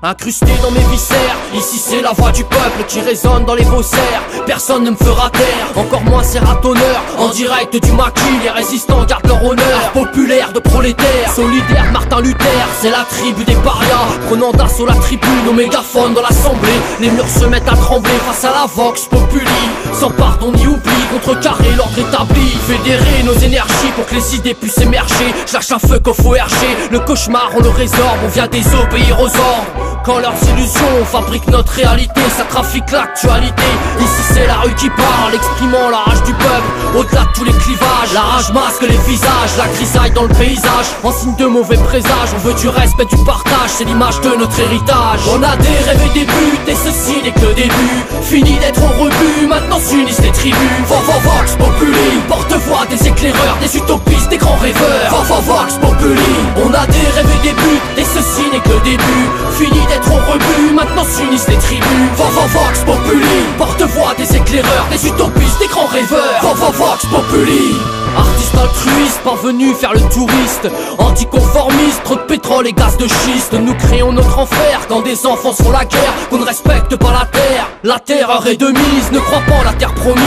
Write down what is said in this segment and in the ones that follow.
Incrusté dans mes viscères, ici c'est la voix du peuple qui résonne dans les faussaires. Personne ne me fera taire, encore moins ces ratonneurs. En direct du maquis, les résistants gardent leur honneur. Populaire de prolétaires, solidaire Martin Luther. C'est la tribu des parias, prenant d'assaut la tribune au mégaphone dans l'assemblée. Les murs se mettent à trembler face à la vox populi. Sans pardon ni oubli, contrecarrer l'ordre établi. Fédérer nos énergies pour que les idées puissent émerger. Je lâche un feu qu'au faux RG, le cauchemar on le résorbe. On vient désobéir aux ordres. Quand leurs illusions fabriquent notre réalité, ça trafique l'actualité. Ici c'est la rue qui parle, exprimant la rage du peuple. Au-delà de tous les clivages, la rage masque les visages. La grisaille dans le paysage, en signe de mauvais présage. On veut du respect, du partage, c'est l'image de notre héritage. On a des rêves et des buts, et ceci n'est que le début. Fini d'être au rebut, maintenant s'unissent les tribus. Vox populi, porte-voix des éclaireurs, des utopistes, des grands rêveurs. Vox populi, on a des rêves et des buts, et ceci n'est que le début. Fini d'être au rebut, maintenant s'unissent les tribus. Vox populi, porte-voix des éclaireurs, des utopistes, des grands rêveurs. Vox populi. Artiste altruiste, parvenu faire le touriste. Anticonformiste, trop de pétrole et gaz de schiste. Nous créons notre enfer quand des enfants font la guerre, qu'on ne respecte pas la terre. La terreur est de mise, ne crois pas en la terre promise.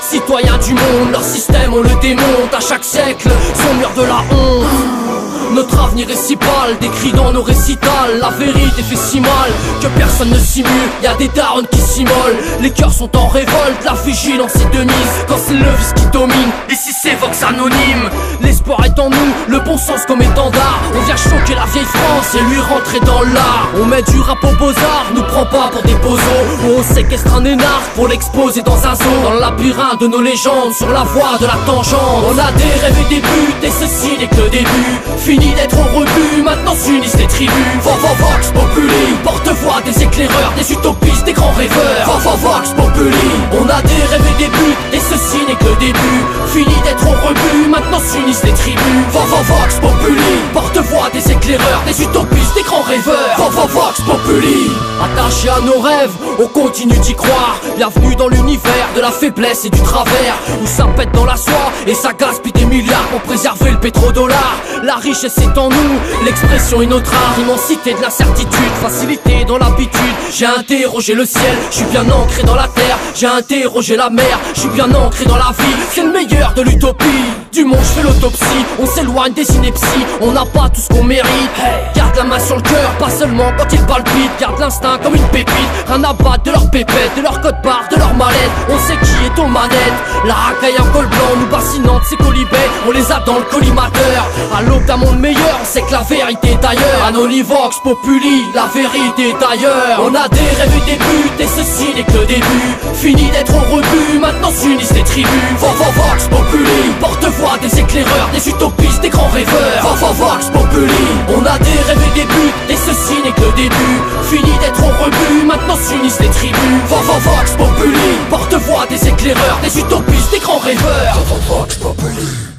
Citoyens du monde, leur système on le démonte. À chaque siècle, son mur de la honte. Notre avenir est si pâle, décrit dans nos récitals. La vérité fait si mal que personne ne simule. Y'a des darons qui s'immolent, les cœurs sont en révolte. La vigilance est de mise quand c'est le vice qui domine. Ici c'est Vox anonyme, l'espoir est en nous, le bon sens comme étendard. On vient choquer la vieille France et lui rentrer dans l'art. On met du rap aux beaux-arts, nous prend pas pour des bozos. On séquestre un énarque pour l'exposer dans un zoo. Dans le labyrinthe de nos légendes, sur la voie de la tangente. On a des rêves et des buts, et ceci n'est que le début. Fini d'être au rebut, maintenant s'unissent les tribus. Vox populi, porte-voix des éclaireurs, des utopistes, des grands rêveurs. Vox populi, on a des rêves et des buts, et ceci n'est que le début. Fini d'être au rebut, maintenant s'unissent les tribus. Vox populi, porte-voix des éclaireurs, des utopistes, des grands rêveurs. Vox populi, attachés à nos rêves, on continue d'y croire. Bienvenue dans l'univers de la faiblesse et du travers, où ça pète dans la soie et ça gaspille des milliards pour préserver le pétrodollar. La richesse c'est en nous, l'expression est notre art. Immensité de l'incertitude, facilité dans l'habitude. J'ai interrogé le ciel, je suis bien ancré dans la terre. J'ai interrogé la mer, je suis bien ancré dans la vie. C'est le meilleur de l'utopie. Du monde je fais l'autopsie, on s'éloigne des inepties. On n'a pas tout ce qu'on mérite. Garde la main sur le cœur, pas seulement quand il palpite. Garde l'instinct comme une pépite, rien à battre de leur pépette, de leur code barre, de leur mallette. On sait qui est aux manettes. La racaille en col blanc, nous bassinante ses colibets. On les a dans le collimateur. À l'aube d'un monde meilleur, on sait que la vérité est ailleurs. Vox populi, la vérité est ailleurs. On a des rêves et des buts, et ceci n'est que le début. Fini d'être au rebut, maintenant s'unissent les tribus. Vox populi, porte-voix des éclaireurs, des utopistes, des grands rêveurs. Vox populi, on a des rêves et des buts, et ceci n'est que le début. Fini d'être au rebut, maintenant s'unissent les tribus. Vox populi, porte-voix des éclaireurs, des utopistes, des grands rêveurs. Vox populi.